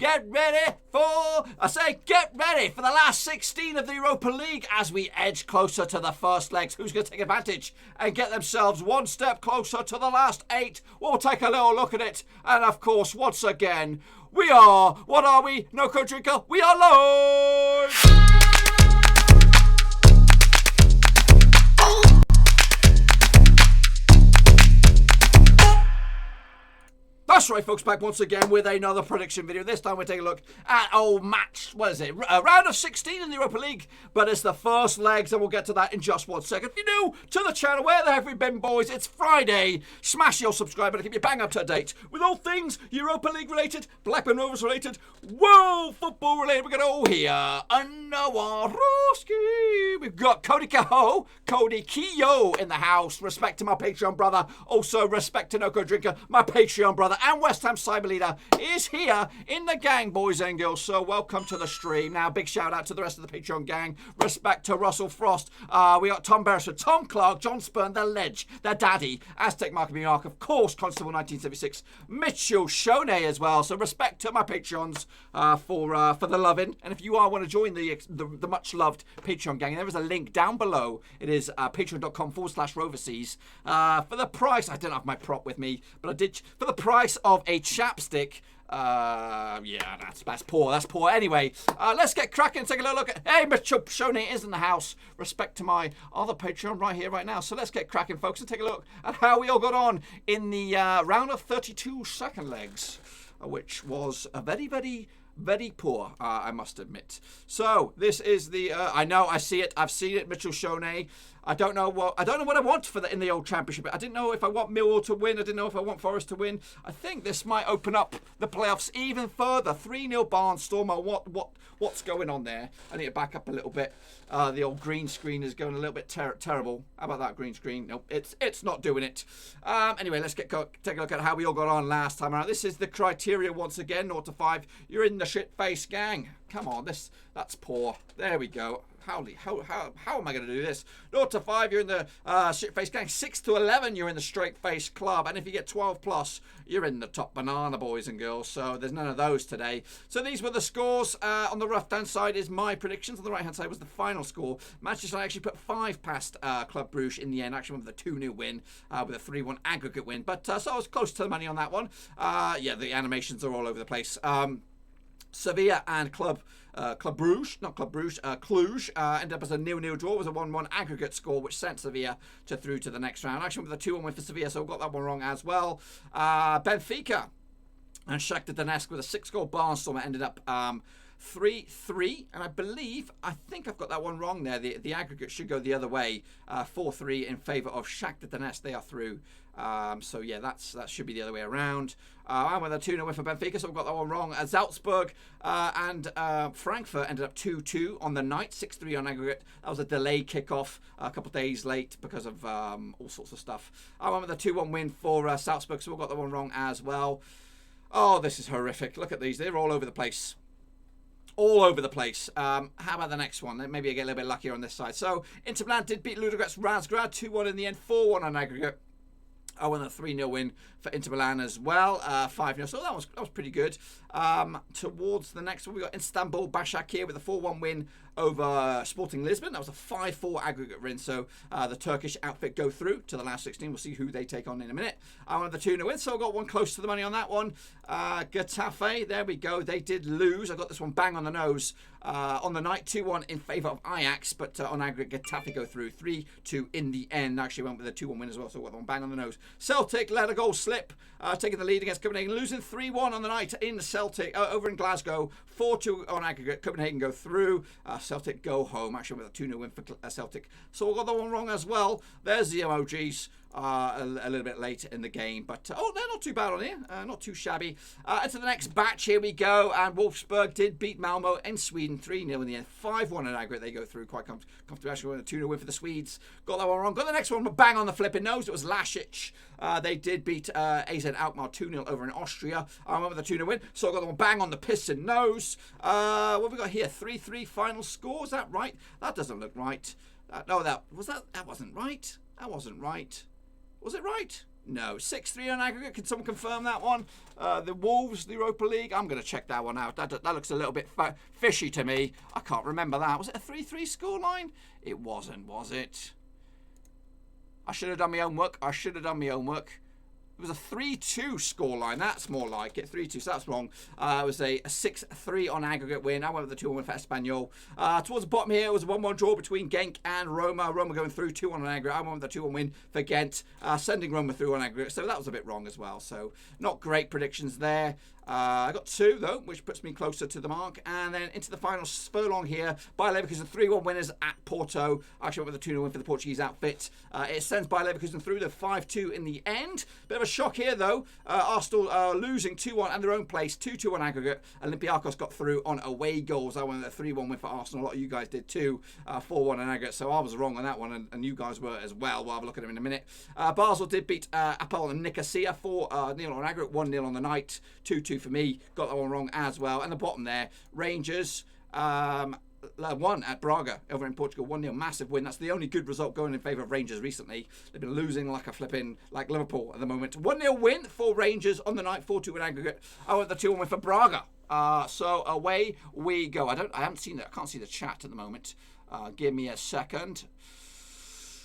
get ready for the last 16 of the Europa League as we edge closer to the first legs. Who's going to take advantage and get themselves one step closer to the last 8? We'll take a little look at it. And of course, once again, what are we? No Code Drinker, we are live! That's right, folks, back once again with another prediction video. This time we're taking a look at round of 16 in the Europa League, but it's the first legs, and we'll get to that in just 1 second. If you're new to the channel, where the heck have we been, boys? It's Friday. Smash your subscribe button to keep you bang up to date with all things Europa League related, Blackburn Rovers related, world football related. We're going to all hear Anawaroski. We've got Cody Kehoe in the house. Respect to my Patreon brother. Also respect to No Code Drinker, my Patreon brother. And West Ham Cyber Leader is here in the gang, boys and girls. So welcome to the stream. Now, big shout out to the rest of the Patreon gang. Respect to Russell Frost. We got Tom Beresford, Tom Clark, John Spurn, the Ledge, the Daddy, Aztec Mark Ark, of course, Constable 1976, Mitchell Shone as well. So respect to my Patreons for the loving. And if you want to join the much loved Patreon gang, there is a link down below. It is patreon.com/Roverseas. For the price, I don't have my prop with me, but I did for the price of a chapstick. Yeah, that's poor. That's poor. Anyway, let's get cracking. Take a little look at. Hey, Mitchell Shone is in the house. Respect to my other Patreon right here, right now. So let's get cracking, folks, and take a look at how we all got on in the round of 32 second legs, which was a very, very, very poor, I must admit. So this is the. I know, I see it. I've seen it, Mitchell Shone. I don't know what I want for in the old championship. I didn't know if I want Millwall to win. I didn't know if I want Forest to win. I think this might open up the playoffs even further. 3-0 Barnstormer. What's going on there? I need to back up a little bit. The old green screen is going a little bit terrible. How about that green screen? Nope, it's not doing it. Anyway, let's take a look at how we all got on last time around. This is the criteria once again. 0 to 5. You're in the shit-face gang. Come on, that's poor. There we go. How am I going to do this? 0 to 5, you're in the shit-face gang. 6 to 11, you're in the straight-face club. And if you get 12 plus, you're in the top banana, boys and girls. So there's none of those today. So these were the scores. On the left-hand side is my predictions. On the right-hand side was the final score. Manchester United actually put 5 past Club Brugge in the end. Actually went with a 2-0 win, with a 3-1 aggregate win. But so I was close to the money on that one. Yeah, the animations are all over the place. Sevilla and Cluj, ended up as a 0-0 draw. It was a 1-1 aggregate score, which sent Sevilla through to the next round. Actually, with a 2-1 win for Sevilla, so we got that one wrong as well. Benfica and Shakhtar Donetsk with a 6-goal barnstormer ended up 3-3, and I think I've got that one wrong there. The aggregate should go the other way. 4-3 in favour of Shakhtar Donetsk. They are through. So yeah, that should be the other way around. And with a 2-0 win for Benfica, so we've got that one wrong. Salzburg and Frankfurt ended up 2-2 on the night, 6-3 on aggregate. That was a delayed kickoff, a couple of days late because of all sorts of stuff. I went with a 2-1 win for Salzburg, so we've got that one wrong as well. Oh, this is horrific. Look at these. They're all over the place. All over the place. How about the next one? Maybe I get a little bit luckier on this side. So, Inter Milan did beat Ludogorets Razgrad 2-1 in the end, 4-1 on aggregate. I won a 3-0 win for Inter Milan as well, 5-0. So that was pretty good. Towards the next one, we got Istanbul Başakşehir with a 4-1 win over Sporting Lisbon. That was a 5-4 aggregate win. So the Turkish outfit go through to the last 16. We'll see who they take on in a minute. I won the 2-0 win, so I got one close to the money on that one. Getafe, there we go. They did lose. I got this one bang on the nose on the night, 2-1 in favour of Ajax, but on aggregate, Getafe go through 3-2 in the end. Actually went with a 2-1 win as well, so I got one bang on the nose. Celtic let a goal slip, taking the lead against Copenhagen, losing 3-1 on the night in Celtic, over in Glasgow, 4-2 on aggregate. Copenhagen go through, Celtic go home, actually with a 2-0 win for Celtic. So I got that one wrong as well. There's the emojis. A little bit late in the game, but they're not too bad on here, not too shabby. Into the next batch, here we go, and Wolfsburg did beat Malmo in Sweden 3-0 in the end, 5-1 in aggregate. They go through quite comfortably. Actually, a 2-0 win for the Swedes. Got that one wrong. Got the next one bang on the flipping nose. It was Lasic. They did beat AZ Alkmaar 2-0 over in Austria. I remember the 2-0 win, so I got the one bang on the piston nose. What have we got here? 3-3 final score. Is that right? That doesn't look right. No, that wasn't right. That wasn't right. Was it right? No. 6-3 on aggregate. Can someone confirm that one? The Wolves, the Europa League. I'm going to check that one out. That looks a little bit fishy to me. I can't remember that. Was it a 3-3 scoreline? It wasn't, was it? I should have done my homework. It was a 3-2 scoreline. That's more like it. 3-2, so that's wrong. It was a 6-3 on aggregate win. I went with the 2-1 for Espanyol. Towards the bottom here, it was a 1-1 draw between Genk and Roma. Roma going through 2-1 on aggregate. I went with the 2-1 win for Ghent, sending Roma through on aggregate. So that was a bit wrong as well. So not great predictions there. I got 2, though, which puts me closer to the mark. And then into the final furlong here. Bayer Leverkusen 3-1 winners at Porto. I actually went with the 2-0 win for the Portuguese outfit. It sends Bayer Leverkusen through the 5-2 in the end. Bit of a shock here, though. Arsenal losing 2-1 at their own place. 2-2 on aggregate. Olympiakos got through on away goals. I went with a 3-1 win for Arsenal. A lot of you guys did too. 4-1 on aggregate. So I was wrong on that one, and you guys were as well. We'll have a look at them in a minute. Basel did beat Apple and Nicosia 4-0 on aggregate. 1-0 on the night. 2-2 for me. Got that one wrong as well. And the bottom there, Rangers won at Braga over in Portugal. 1-0, massive win. That's the only good result going in favour of Rangers recently. They've been losing like like Liverpool at the moment. 1-0 win for Rangers on the night, 4-2 in aggregate. I went the 2-1 win for Braga. So away we go. I haven't seen that. I can't see the chat at the moment. Give me a second.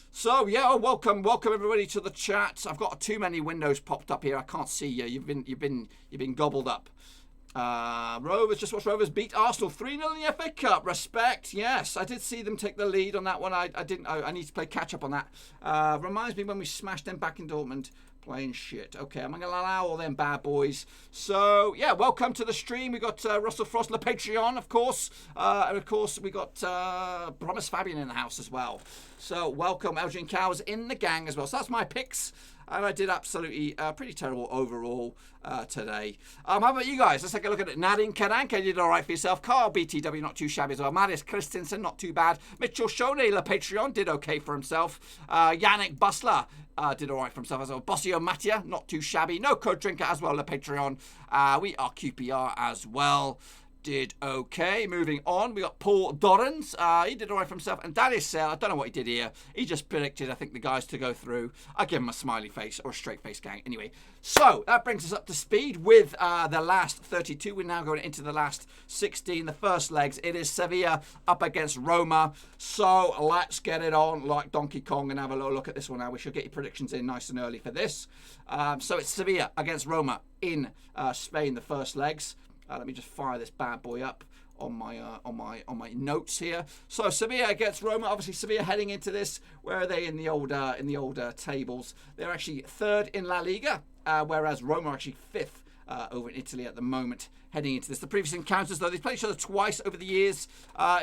So yeah, welcome everybody to the chat. I've got too many windows popped up here. I can't see you. You've been gobbled up. Rovers, just watched Rovers beat Arsenal 3-0 in the FA Cup. Respect, yes. I did see them take the lead on that one. I need to play catch up on that. Reminds me when we smashed them back in Dortmund. Playing shit. Okay, I'm going to allow all them bad boys. So, yeah, welcome to the stream. We got Russell Frost, Le Patreon, of course. And, of course, we got Promise Fabian in the house as well. So, welcome. Elgin Cow's in the gang as well. So, that's my picks. And I did absolutely pretty terrible overall today. How about you guys? Let's take a look at it. Nadine Karanka did all right for yourself. Carl BTW, not too shabby as well. Marius Christensen, not too bad. Mitchell Shone, Le Patreon, did okay for himself. Yannick Bustler did all right for himself as well. Bossio Mattia, not too shabby. No Code Drinker as well, Le Patreon. We are QPR as well. Did okay. Moving on, we got Paul Dorrans. He did all right for himself. And Darius Sale, I don't know what he did here. He just predicted, I think, the guys to go through. I give him a smiley face or a straight face, gang. Anyway, so that brings us up to speed with the last 32. We're now going into the last 16, the first legs. It is Sevilla up against Roma. So let's get it on like Donkey Kong and have a little look at this one now. We should get your predictions in nice and early for this. So it's Sevilla against Roma in Spain, the first legs. Let me just fire this bad boy up on my notes here. So Sevilla against Roma. Obviously Sevilla heading into this. Where are they in the older tables? They're actually third in La Liga, whereas Roma are actually fifth over in Italy at the moment. Heading into this, the previous encounters though, they played each other twice over the years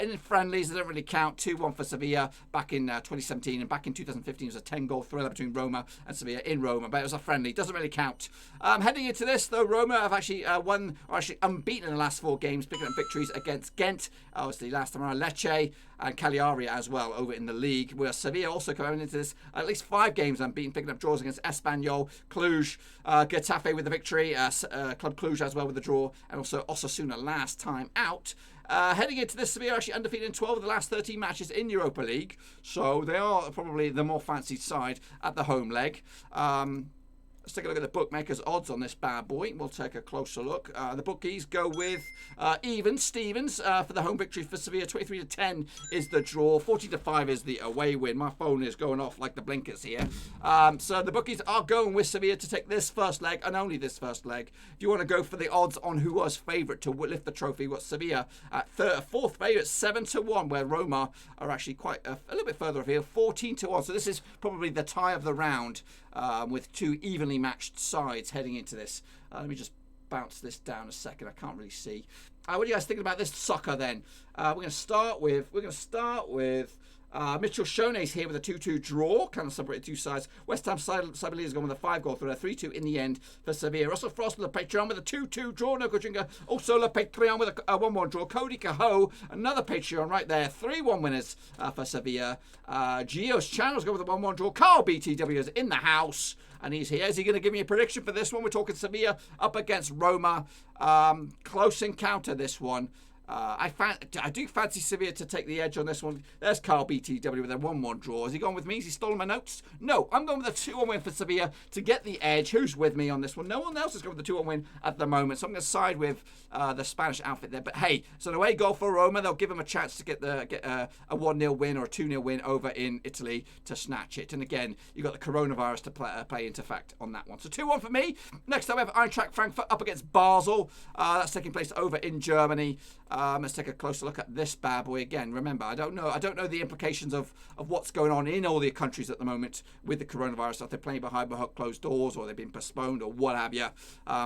in friendlies. They don't really count. 2-1 for Sevilla back in 2017, and back in 2015 it was a 10-goal thriller between Roma and Sevilla in Roma, but it was a friendly. Doesn't really count. Heading into this though, Roma have actually won, or actually unbeaten in the last 4 games, picking up victories against Ghent, obviously last time around, Lecce and Cagliari as well over in the league. Where Sevilla also coming into this at least 5 games unbeaten, picking up draws against Espanyol, Cluj, Getafe with the victory, Club Cluj as well with the draw, and also Osasuna last time out. Heading into this, Sevilla actually undefeated in 12 of the last 13 matches in Europa League, so they are probably the more fancied side at the home leg. Let's take a look at the bookmakers' odds on this bad boy. We'll take a closer look. The bookies go with Stevens for the home victory for Sevilla. 23-10 is the draw. 40-5 is the away win. My phone is going off like the blinkers here. So the bookies are going with Sevilla to take this first leg, and only this first leg. If you want to go for the odds on who was favourite to lift the trophy, we've got Sevilla at fourth favourite, 7-1, where Roma are actually quite a little bit further afield, 14-1. So this is probably the tie of the round. With 2 evenly matched sides heading into this. Let me just bounce this down a second. I can't really see. What are you guys thinking about this soccer then? We're going to start with Mitchell Shone's here with a 2-2 draw, kind of separated 2 sides. West Ham Cyberleague has gone with a 5-goal thriller, 3-2 in the end for Sevilla. Russell Frost with a Patreon with a 2-2 draw. No Kojinga. Also Le Patreon with a 1-1 draw. Cody Cahoe, another Patreon right there. 3-1 winners for Sevilla. Gio's Channel's gone with a 1-1 draw. Carl BTW is in the house, and he's here. Is he going to give me a prediction for this one? We're talking Sevilla up against Roma. Close encounter, this one. I do fancy Sevilla to take the edge on this one. There's Carl BTW with a 1-1 draw. Has he gone with me? Has he stolen my notes? No, I'm going with a 2-1 win for Sevilla to get the edge. Who's with me on this one? No one else is going with the 2-1 win at the moment, so I'm going to side with the Spanish outfit there. But hey, it's an away goal for Roma. They'll give them a chance to get a 1-0 win or a 2-0 win over in Italy to snatch it. And again, you've got the coronavirus to play into fact on that one. So 2-1 for me. Next up, we have Eintracht Frankfurt up against Basel. That's taking place over in Germany. Let's take a closer look at this bad boy again. Remember, I don't know the implications of what's going on in all the countries at the moment with the coronavirus. If they're playing behind closed doors or they've been postponed or what have you.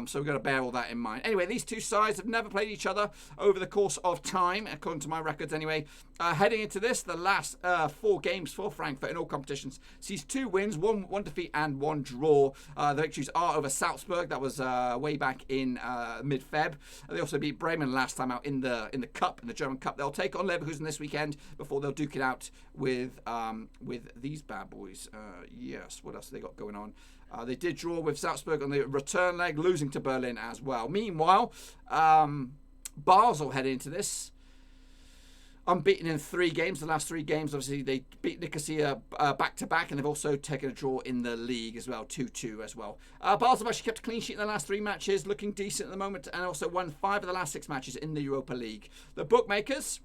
So we've got to bear all that in mind. Anyway, these two sides have never played each other over the course of time, according to my records anyway. Heading into this, the last 4 games for Frankfurt in all competitions sees 2 wins, one defeat and 1 draw. The victories are over Salzburg. That was way back in mid-Feb. They also beat Bremen last time out in the cup, in the German Cup. They'll take on Leverkusen this weekend before they'll duke it out with these bad boys. Yes, what else have they got going on? They did draw with Salzburg on the return leg, losing to Berlin as well. Meanwhile, Basel head into this unbeaten in 3 games. The last 3 games, obviously, they beat Nicosia back-to-back, and they've also taken a draw in the league as well, 2-2 as well. Basel have actually kept a clean sheet in the last 3 matches, looking decent at the moment, and also won 5 of the last 6 matches in the Europa League. The bookmakers,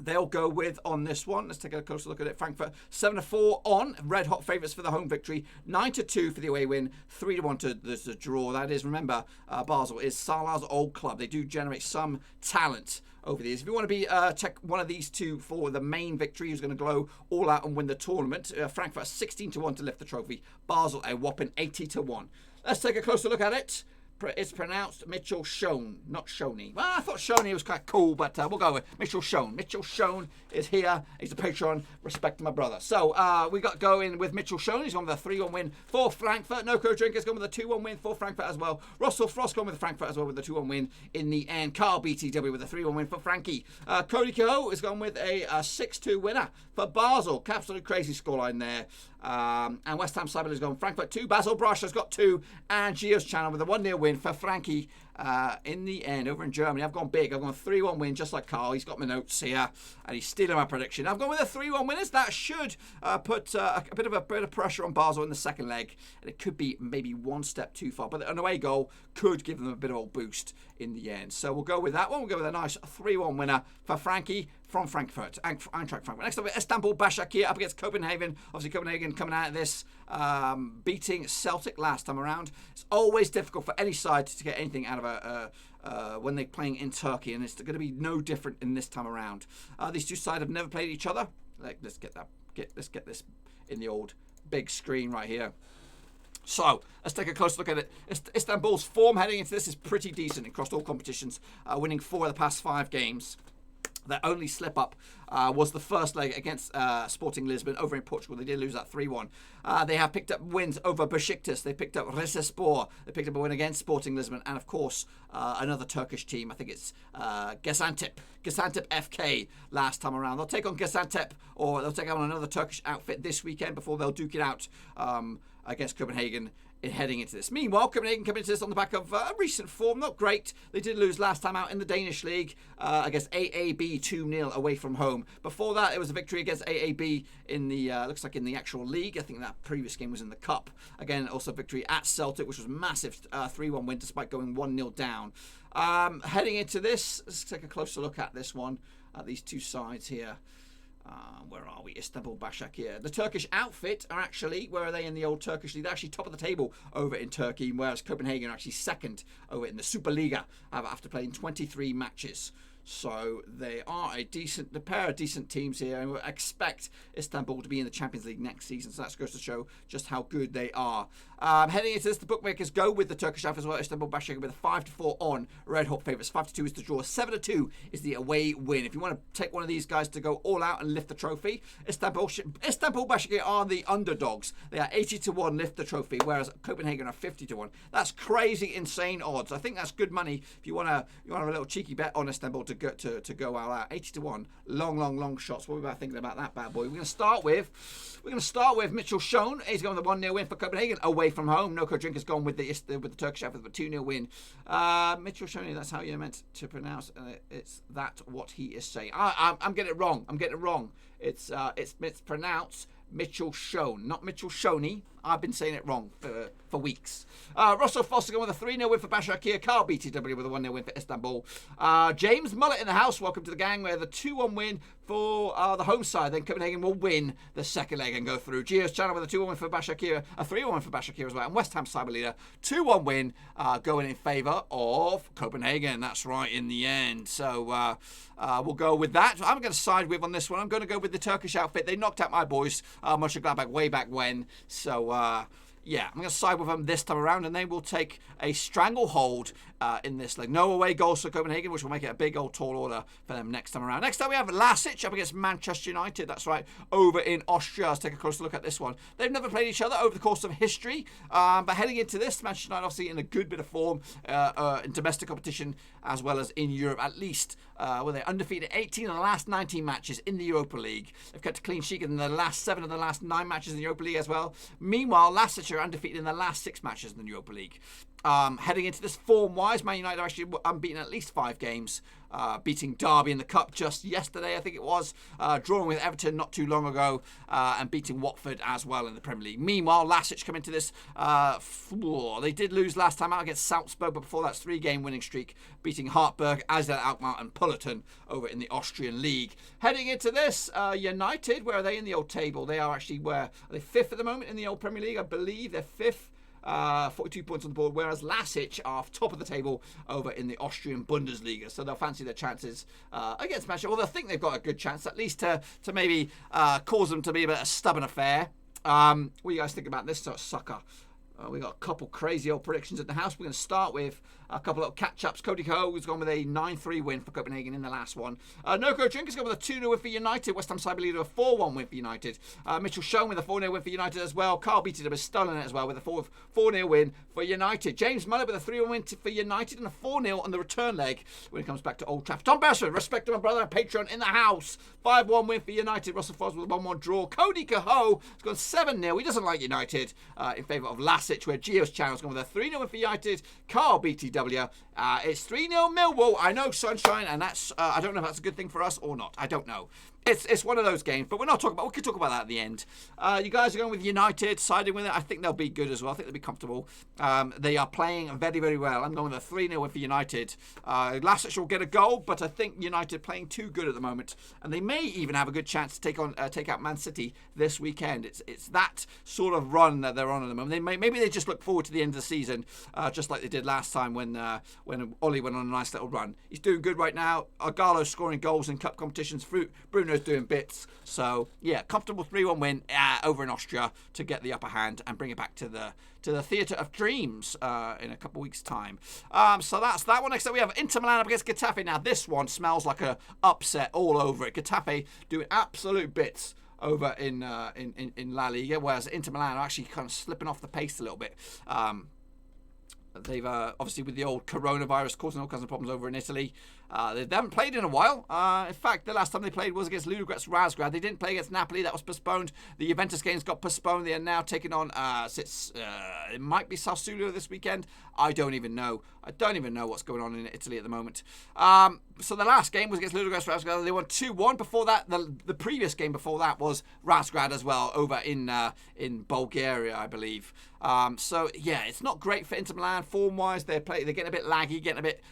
they'll go with on this one. Let's take a closer look at it. Frankfurt 7-4 on, red hot favourites for the home victory. 9-2 for the away win. 3-1 to the draw. That is, remember, Basel is Salah's old club. They do generate some talent over these. If you want to be check one of these two for the main victory, who's going to go all out and win the tournament, Frankfurt 16-1 to lift the trophy. Basel a whopping 80-1. Let's take a closer look at it. It's pronounced Mitchell Schoen, not Shoney. Well, I thought Shoney was quite cool, but we'll go with Mitchell Schoen. Mitchell Schoen is here. He's a patron. Respect to my brother. So we got going with Mitchell Schoen. He's gone with a 3-1 win for Frankfurt. Noko Drinker's gone with a 2-1 win for Frankfurt as well. Russell Frost gone with Frankfurt as well with a 2-1 win in the end. Carl BTW with a 3-1 win for Frankie. Cody Kehoe has gone with a 6-2 winner for Basel. Absolutely crazy scoreline there. And West Ham Cyber has gone Frankfurt 2. Basil Brush has got 2. And Gio's Channel with a 1-0 win for Frankie in the end over in Germany. I've gone big. I've gone 3-1 win just like Carl. He's got my notes here and he's stealing my prediction. I've gone with a 3-1 winners. That should put a bit of pressure on Basel in the second leg. And it could be maybe one step too far. But an away goal could give them a bit of a boost in the end. So we'll go with that one. We'll go with a nice 3-1 winner for Frankie from Frankfurt. Eintracht Frankfurt. Next up, Istanbul Başakşehir up against Copenhagen. Obviously, Copenhagen coming out of this beating Celtic last time around. It's always difficult for any side to get anything out of when they're playing in Turkey, and it's going to be no different in this time around. These two sides have never played each other. Let's get this in the old big screen right here. So, let's take a close look at it. Istanbul's form heading into this is pretty decent across all competitions, winning 4 of the past 5 games. Their only slip-up was the first leg against Sporting Lisbon over in Portugal. They did lose that 3-1. They have picked up wins over Besiktas. They picked up Rizespor. They picked up a win against Sporting Lisbon. And, of course, another Turkish team. I think it's Gaziantep FK last time around. They'll take on Gaziantep, or they'll take on another Turkish outfit this weekend before they'll duke it out against Copenhagen heading into this. Meanwhile, Copenhagen coming into this on the back of recent form. Not great. They did lose last time out in the Danish league against AAB 2-0 away from home. Before that, it was a victory against AAB in the, looks like in the actual league. I think that previous game was in the cup. Again, also victory at Celtic, which was a massive 3-1 win despite going 1-0 down. Heading into this, let's take a closer look at this one, at these two sides here. Where are we? Istanbul Başakşehir. The Turkish outfit are actually, where are they in the old Turkish league? They're actually top of the table over in Turkey, whereas Copenhagen are actually second over in the Superliga after playing 23 matches. So they are a pair of decent teams here, and we expect Istanbul to be in the Champions League next season. So that goes to show just how good they are. Heading into this, the bookmakers go with the Turkish outfit as well. Istanbul Başakşehir with a 5-4 on red hot favourites. 5-2 is the draw. 7-2 is the away win. If you want to take one of these guys to go all out and lift the trophy, Istanbul Başakşehir are the underdogs. They are 80-1 lift the trophy, whereas Copenhagen are 50-1. That's crazy, insane odds. I think that's good money if you want a little cheeky bet on Istanbul to go all out. 80-1. Long shots. What are we thinking about that bad boy? We're going to start with Mitchell Schoen. He's going with a 1-0 win for Copenhagen away from home. Noko Drink has gone with the Turkish outfit with a 2-0 win. Mitchell Schoen, that's how you're meant to pronounce it's that what he is saying. I'm getting it wrong. It's pronounced Mitchell Schoen, not Mitchell Shoney. I've been saying it wrong for weeks. Russell Foster going with a 3-0 win for Başakşehir. Carl BTW with a 1-0 win for Istanbul. James Mullet in the house. Welcome to the gang. We have the 2-1 win for the home side. Then Copenhagen will win the second leg and go through. Gio's channel with a 2-1 win for Başakşehir. A 3-1 win for Başakşehir as well. And West Ham cyber leader. 2-1 win going in favour of Copenhagen. That's right in the end. So we'll go with that. I'm going to side with on this one. I'm going to go with the Turkish outfit. They knocked out my boys, Mönchengladbach, way back when. So yeah, I'm going to side with them this time around, and they will take a stranglehold in this leg. No away goals for Copenhagen, which will make it a big old tall order for them next time around. Next up, we have LASK up against Manchester United. That's right, over in Austria. Let's take a closer look at this one. They've never played each other over the course of history, but heading into this, Manchester United obviously in a good bit of form in domestic competition as well as in Europe, at least. Where they're undefeated 18 of the last 19 matches in the Europa League. They've kept a clean sheet in the last 7 of the last 9 matches in the Europa League as well. Meanwhile, LASK are undefeated in the last 6 matches in the Europa League. Heading into this form-wise, Man United are actually unbeaten at least 5 games, beating Derby in the Cup just yesterday, I think it was, drawing with Everton not too long ago, and beating Watford as well in the Premier League. Meanwhile, LASK come into this, they did lose last time out against Salzburg, but before that's 3-game winning streak, beating Hartberg, AZ Alkmaar and Pullerton over in the Austrian League. Heading into this, United, where are they in the old table? They are actually, are they 5th at the moment in the old Premier League? I believe they're 5th. 42 points on the board, whereas LASK are top of the table over in the Austrian Bundesliga. So they'll fancy their chances against Manchester. Well, they'll think they've got a good chance, at least to maybe cause them to be a bit of a stubborn affair. What do you guys think about this sort of sucker? We got a couple crazy old predictions at the house. We're going to start with a couple of catch-ups. Cody Ho has gone with a 9-3 win for Copenhagen in the last one. Noko Drink has gone with a 2-0 win for United. West Ham cyber leader a 4-1 win for United. Mitchell Schoen with a 4-0 win for United as well. Carl BTW has stolen it as well with a 4-0 win for United. James Mullet with a 3-1 win for United and a 4-0 on the return leg when it comes back to Old Trafford. Tom Beresford, respect to my brother, Patreon in the house. 5-1 win for United. Russell Foss with a 1-1 draw. Cody Cahoe has gone 7-0. He doesn't like United in favour of LASK, where Gio's channel has gone with a 3-0 win for United. Carl BTW. It's 3-0 Millwall. I know, Sunshine, and that's I don't know if that's a good thing for us or not. I don't know. It's one of those games, but we're not talking about. We could talk about that at the end. You guys are going with United, siding with it. I think they'll be good as well. I think they'll be comfortable. They are playing very, very well. I'm going with a 3-0 win for United. LASK will get a goal, but I think United playing too good at the moment, and they may even have a good chance to take out Man City this weekend. It's that sort of run that they're on at the moment. Maybe they just look forward to the end of the season, just like they did last time when Ollie went on a nice little run. He's doing good right now. Argalo's scoring goals in cup competitions. Bruno's doing bits. So yeah, comfortable 3-1 win over in Austria to get the upper hand and bring it back to the theatre of dreams in a couple of weeks' time. So that's that one. Next up, we have Inter Milan up against Getafe. Now this one smells like a upset all over it. Getafe doing absolute bits over in La Liga, whereas Inter Milan are actually kind of slipping off the pace a little bit. They've obviously with the old coronavirus causing all kinds of problems over in Italy. They haven't played in a while. In fact, the last time they played was against Ludogorets Razgrad. They didn't play against Napoli. That was postponed. The Juventus games got postponed. They are now taking on, it might be Sassuolo this weekend. I don't even know. I don't even know what's going on in Italy at the moment. So the last game was against Ludogorets Razgrad. They won 2-1. Before that, the previous game before that was Razgrad as well, over in Bulgaria, I believe. So yeah, it's not great for Inter Milan form-wise. They're getting a bit laggy, getting a bit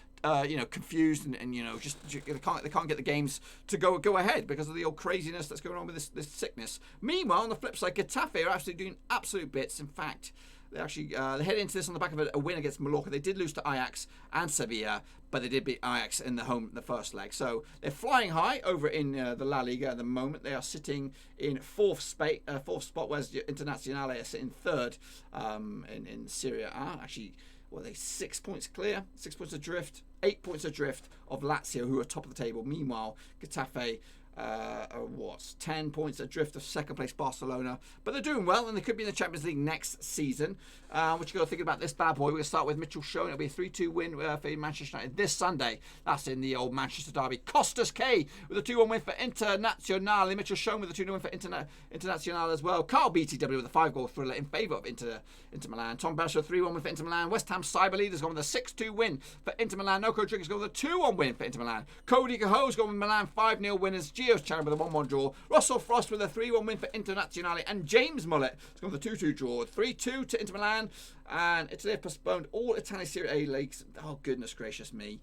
confused, and just they can't get the games to go ahead because of the old craziness that's going on with this sickness. Meanwhile, on the flip side, Getafe are actually doing absolute bits. In fact, they head into this on the back of a win against Mallorca. They did lose to Ajax and Sevilla, but they did beat Ajax in the first leg. So they're flying high over in the La Liga at the moment. They are sitting in fourth spot, whereas Internazionale are sitting third in Serie A. Actually, well, they 6 points clear, 6 points adrift, 8 points adrift of Lazio, who are top of the table. Meanwhile, Getafe What's 10 points adrift of second place Barcelona, but they're doing well and they could be in the Champions League next season. What you got to think about this bad boy? We're going to start with Mitchell Schoen. It'll be a 3-2 win for Manchester United this Sunday. That's in the old Manchester derby. Costas K with a 2-1 win for Internazionale. Mitchell Schoen with a 2-0 win for Internazionale as well. Carl BTW with a 5-goal thriller in favour of Inter Milan. Tom Besser 3-1 win for Inter Milan. West Ham Cyber Leaders gone with a 6-2 win for Inter Milan. Noko Driggers gone with a 2-1 win for Inter Milan. Cody Cahoe's gone with Milan 5-0 winners. Gio's Chan with a 1-1 draw. Russell Frost with a 3-1 win for Internazionale. And James Mullet has gone with a 2-2 draw. 3-2 to Inter Milan. And Italy have postponed all Italian Serie A leagues. Oh, goodness gracious me.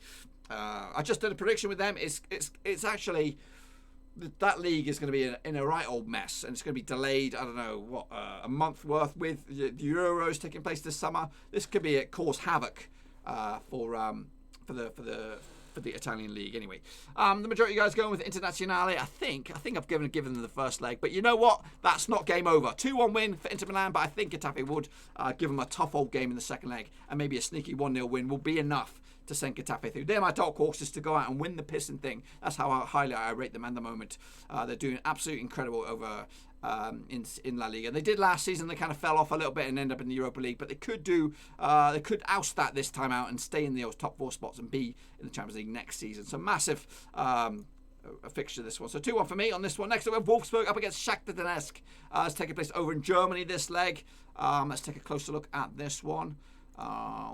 I just did a prediction with them. It's actually... That league is going to be in a right old mess, and it's going to be delayed. I don't know a month worth with the Euros taking place this summer. This could be cause havoc for the Italian league. Anyway, the majority of you guys going with Internazionale. I think I've given them the first leg, but you know what? That's not game over. 2-1 win for Inter Milan, but I think Getafe would give them a tough old game in the second leg, and maybe a sneaky 1-0 win will be enough to send Getafe through. They're my dark horses to go out and win the pissing thing. That's how highly I rate them at the moment. They're doing absolutely incredible over in La Liga. They did last season. They kind of fell off a little bit and ended up in the Europa League, but they could oust that this time out and stay in the top 4 spots and be in the Champions League next season. So massive a fixture this one. So 2-1 for me on this one. Next up we have Wolfsburg up against Shakhtar Donetsk. It's taking place over in Germany this leg. Let's take a closer look at this one.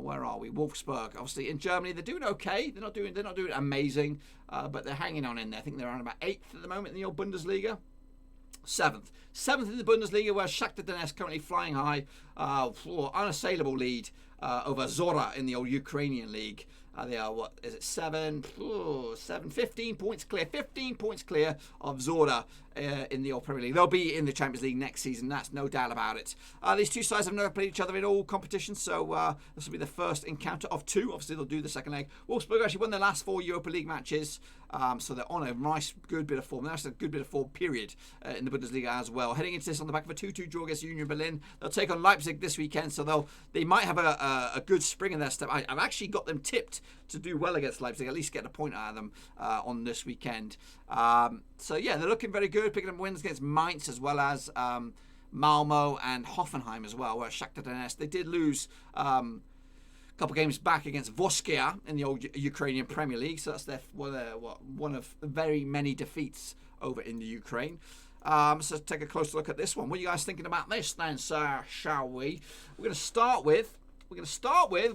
Where are we? Wolfsburg, obviously in Germany. They're doing okay. They're not doing amazing, but they're hanging on in there. I think they're on about 8th at the moment in the old Bundesliga. 7th in the Bundesliga, where Shakhtar Donetsk currently flying high for unassailable lead over Zora in the old Ukrainian league. They are, 15 points clear. 15 points clear of Zora in the old Premier League. They'll be in the Champions League next season. That's no doubt about it. These two sides have never played each other in all competitions, so this will be the first encounter of 2. Obviously, they'll do the second leg. Wolfsburg actually won their last 4 Europa League matches, so they're on a nice, good bit of form. That's a good bit of form, period, in the Bundesliga as well. Heading into this on the back of a 2-2 draw against Union Berlin. They'll take on Leipzig this weekend, so they might have a good spring in their step. I've actually got them tipped to do well against Leipzig, at least get a point out of them on this weekend. So yeah, they're looking very good, picking up wins against Mainz as well as Malmo and Hoffenheim as well, where Shakhtar Donetsk, they did lose a couple of games back against Voskia in the old Ukrainian Premier League, so that's one of very many defeats over in the Ukraine. So take a closer look at this one. What are you guys thinking about this then, sir? Shall we? We're going to start with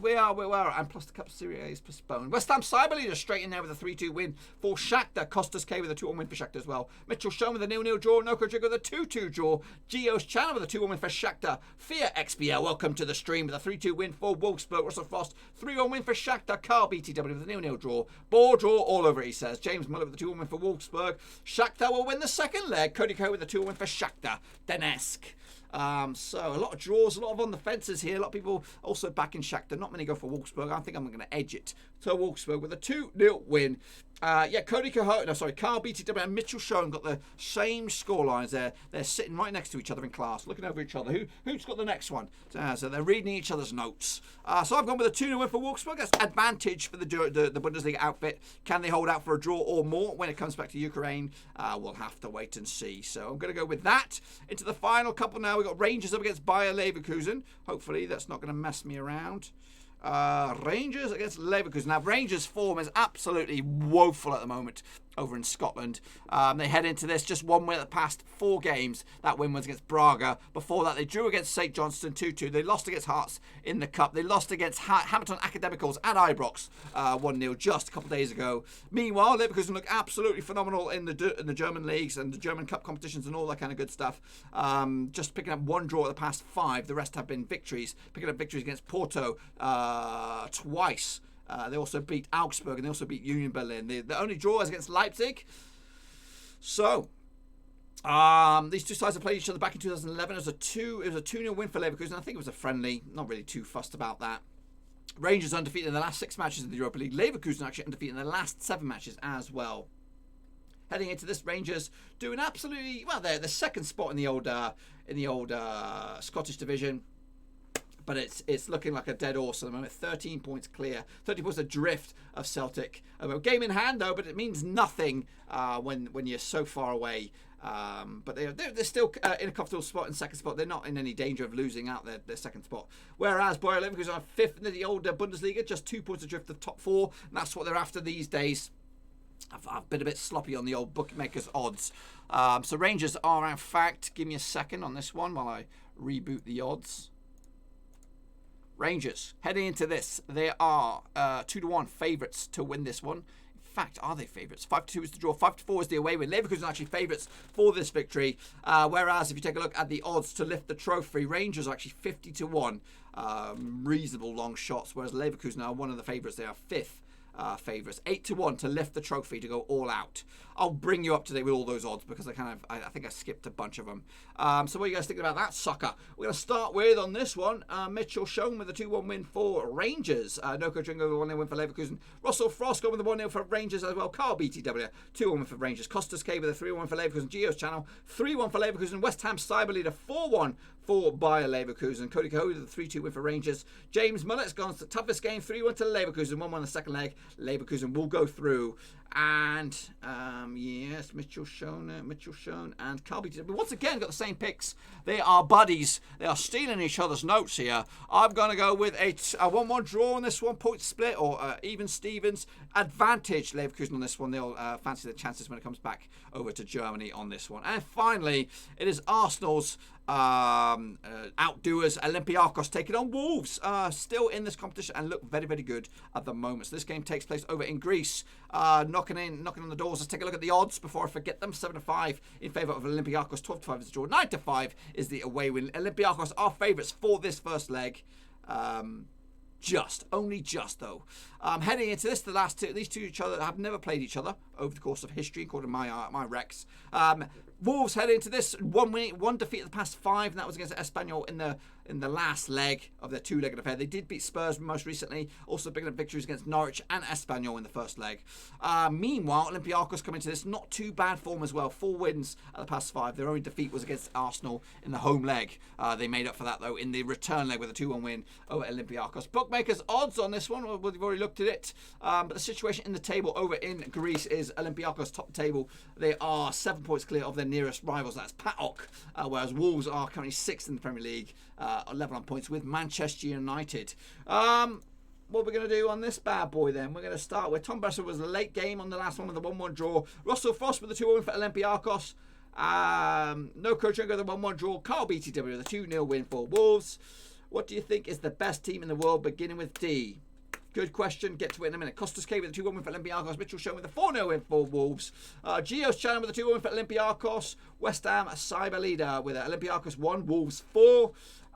where are and plus the Cup Serie A is postponed. West Ham Cyber Leaders straight in there with a 3-2 win for Shakhtar. Costas K with a 2-1 win for Shakhtar as well. Mitchell Schoen with a 0-0 draw. Noko Driggers with a 2-2 draw. Gio's Chan with a 2-1 win for Shakhtar. Fear XBL, welcome to the stream with a 3-2 win for Wolfsburg. Russell Frost 3-1 win for Shakhtar. Carl BTW with a 0-0 draw. Ball draw all over it, he says. James Muller with a 2-1 win for Wolfsburg. Shakhtar will win the second leg. Cody Coe with a 2-1 win for Shakhtar Donetsk. So a lot of draws, a lot of on the fences here. A lot of people also backing Shakhtar. Not many go for Wolfsburg. I think I'm going to edge it to Wolfsburg with a 2-0 win. Cody Cahoe, Carl BTW and Mitchell Schoen got the same scorelines there. They're sitting right next to each other in class, looking over each other. Who's got the next one? So they're reading each other's notes. So I've gone with a 2-0 win for Wolfsburg. That's advantage for the Bundesliga outfit. Can they hold out for a draw or more when it comes back to Ukraine? We'll have to wait and see. So I'm going to go with that. Into the final couple now. We've got Rangers up against Bayer Leverkusen. Hopefully that's not going to mess me around. Rangers against Leverkusen. Now, Rangers' form is absolutely woeful at the moment over in Scotland. They head into this just one win at the past 4 games. That win was against Braga. Before that, they drew against St Johnstone 2-2. They lost against Hearts in the Cup. They lost against Hamilton Academicals at Ibrox 1-0 just a couple of days ago. Meanwhile, Leverkusen look absolutely phenomenal in the German leagues and the German Cup competitions and all that kind of good stuff. Just picking up 1 draw at the past 5. The rest have been victories. Picking up victories against Porto twice. They also beat Augsburg and they also beat Union Berlin. The only draw is against Leipzig. So, these two sides have played each other back in 2011. It was a 2-0 win for Leverkusen. I think it was a friendly. Not really too fussed about that. Rangers undefeated in the last 6 matches in the Europa League. Leverkusen actually undefeated in the last 7 matches as well. Heading into this, Rangers doing absolutely well. They're the second spot in the old Scottish division. but it's looking like a dead horse at the moment. 13 points clear, 30 points adrift of Celtic. Game in hand though, but it means nothing when you're so far away. But they're still in a comfortable spot in second spot. They're not in any danger of losing out their second spot. Whereas Bayer Leverkusen are fifth in the old Bundesliga, just 2 points adrift of the top 4, and that's what they're after these days. I've been a bit sloppy on the old bookmakers odds. So Rangers are in fact, give me a second on this one while I reboot the odds. Rangers, heading into this, they are 2-1 favourites to win this one. In fact, are they favourites? 5-2 is the draw, 5-4 is the away win. Leverkusen are actually favourites for this victory. Whereas if you take a look at the odds to lift the trophy, Rangers are actually 50-1. Reasonable long shots, whereas Leverkusen are one of the favourites. They are fifth. Favourites 8-1 to lift the trophy to go all out. I'll bring you up to date with all those odds because I think I skipped a bunch of them. So what are you guys thinking about that sucker? We're going to start with on this one Mitchell Schoen with a 2-1 win for Rangers. Noko Dringo with a 1-0 win for Leverkusen. Russell Frost going with a 1-0 for Rangers as well. Carl BTW 2-1 win for Rangers. Costas K with a 3-1 for Leverkusen. Geo's channel 3-1 for Leverkusen. West Ham Cyber Leader 4-1 for Bayer Leverkusen. Cody Cahody with a 3-2 win for Rangers. James Mullet's gone to the toughest game, 3-1 to Leverkusen. 1-1 the second leg. Leverkusen will go through. And yes, Mitchell Schoen and Carl BTW once again got the same picks. They are buddies. They are stealing each other's notes here. I'm going to go with a 1-1 draw on this one, point split or even Stevens. Advantage Leverkusen on this one. They'll fancy the chances when it comes back over to Germany on this one. And finally, it is Arsenal's outdoers Olympiakos taking on Wolves, still in this competition and look very, very good at the moment. So this game takes place over in Greece. Knocking on the doors. Let's take a look at the odds before I forget them. 7-5 in favour of Olympiakos. 12-5 is the draw. 9-5 is the away win. Olympiakos are favourites for this first leg. Only just though. Heading into this, these two each other have never played each other over the course of history, according to my recs. Wolves heading into this one defeat of the past 5, and that was against Espanyol in the last leg of their 2-legged affair. They did beat Spurs most recently, also picking up victories against Norwich and Espanyol in the first leg. Meanwhile, Olympiakos coming to this not too bad form as well. 4 wins at the past 5. Their only defeat was against Arsenal in the home leg. They made up for that though in the return leg with a 2-1 win over Olympiakos. Bookmakers odds on this one, we've already looked at it. But the situation in the table over in Greece is Olympiakos top table. They are 7 points clear of their nearest rivals, that's PAOK, whereas Wolves are currently 6th in the Premier League, level on points with Manchester United. What we're going to do on this bad boy then, we're going to start with Tom Bresser was a late game on the last one with a 1-1 draw. Russell Frost with a 2-1 win for Olympiakos. No coaching with a 1-1 draw. Carl BTW with a 2-0 win for Wolves. What do you think is the best team in the world beginning with D? Good question. Get to it in a minute. Costas K with a 2-1 win for Olympiakos. Mitchell Schoen with a 4-0 win for Wolves. Geo's channel with a 2-1 win for Olympiakos. West Ham Cyber Leader with Olympiakos 1, Wolves 4.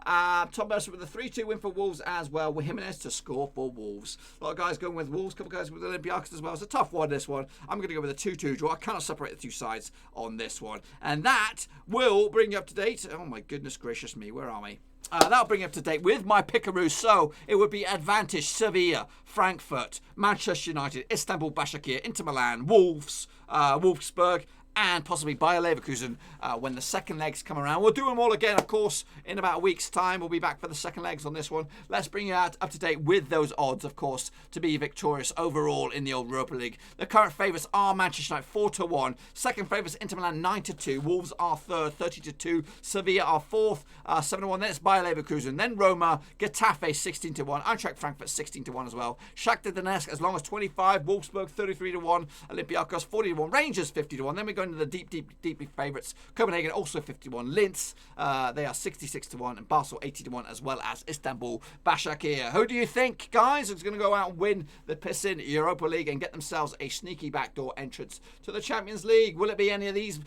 Tom Mercer with a 3-2 win for Wolves as well, with Jimenez to score for Wolves. A lot of guys going with Wolves, a couple of guys with Olympiakos as well. It's a tough one, this one. I'm going to go with a 2-2 draw. I cannot separate the two sides on this one. And that will bring you up to date. Oh my goodness gracious me, where are we? That'll bring you up to date with my pickaroos. So it would be advantage Sevilla, Frankfurt, Manchester United, Istanbul Başakşehir, Inter Milan, Wolves, Wolfsburg, and possibly Bayer Leverkusen when the second legs come around. We'll do them all again, of course, in about a week's time. We'll be back for the second legs on this one. Let's bring you up to date with those odds, of course, to be victorious overall in the old Europa League. The current favourites are Manchester United 4-1. Second favourites Inter Milan 9-2. Wolves are third 30-2. Sevilla are fourth 7-1. Then it's Bayer Leverkusen. Then Roma, Getafe 16-1. Eintracht Frankfurt 16-1 as well. Shakhtar Donetsk as long as 25. Wolfsburg 33-1. Olympiakos 40-1. Rangers 50-1. Then we go into the deeply favourites. Copenhagen also 51. Linz, they are 66-1, and Basel 80-1, as well as Istanbul Başakşehir. Who do you think, guys, is going to go out and win the pissing Europa League and get themselves a sneaky backdoor entrance to the Champions League? Will it be any of these?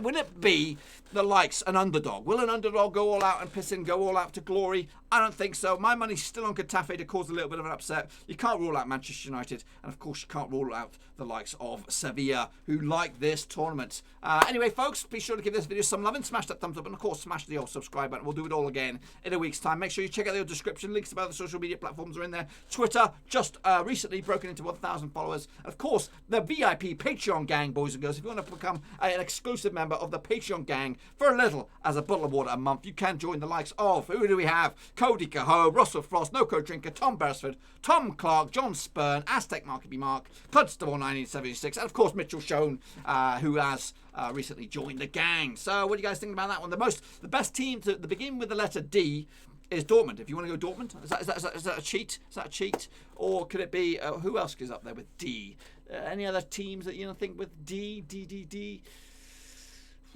Will it be the likes an underdog? Will an underdog go all out and pissing, go all out to glory? I don't think so. My money's still on Getafe to cause a little bit of an upset. You can't rule out Manchester United, and of course you can't rule out the likes of Sevilla, who like this tournament tournament. Anyway, folks, be sure to give this video some love and smash that thumbs up, and of course smash the old subscribe button. We'll do it all again in a week's time. Make sure you check out the description. Links to other social media platforms are in there. Twitter just recently broken into 1,000 followers. And of course, the VIP Patreon gang, boys and girls. If you want to become an exclusive member of the Patreon gang for a little as a bottle of water a month, you can join the likes of, who do we have? Cody Cahoe, Russell Frost, No Code Drinker, Tom Beresford, Tom Clark, John Spurn, Aztec Marky B Mark, Constable 1976, and of course Mitchell Schoen, who has recently joined the gang. So what do you guys think about that one? The best team to begin with the letter D is Dortmund. If you want to go Dortmund, is that a cheat? Is that a cheat? Or could it be, who else is up there with D? Any other teams that you think with D?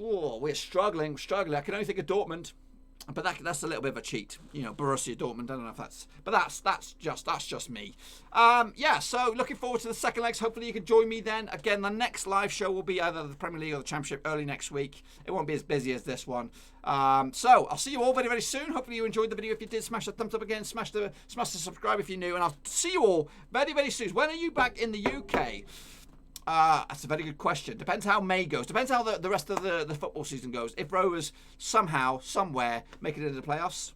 Oh, we're struggling. I can only think of Dortmund. But that's a little bit of a cheat, Borussia Dortmund. I don't know if that's just me. Yeah. So looking forward to the second legs. Hopefully you can join me then. Again, the next live show will be either the Premier League or the Championship early next week. It won't be as busy as this one. So I'll see you all very, very soon. Hopefully you enjoyed the video. If you did, smash the thumbs up again. Smash the subscribe if you're new, and I'll see you all very, very soon. When are you back in the UK? That's a very good question. Depends how May goes. Depends how the rest of the football season goes. If Rovers somehow, somewhere, make it into the playoffs,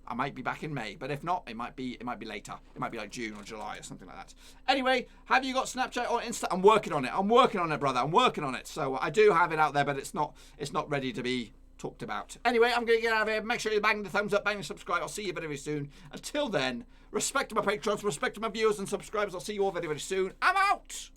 I might be back in May. But if not, it might be later. It might be like June or July or something like that. Anyway, have you got Snapchat or Insta? I'm working on it, brother. I'm working on it. So I do have it out there, but it's not ready to be talked about. Anyway, I'm going to get out of here. Make sure you bang the thumbs up, bang the subscribe. I'll see you very, very soon. Until then, respect to my patrons, respect to my viewers and subscribers. I'll see you all very, very soon. I'm out!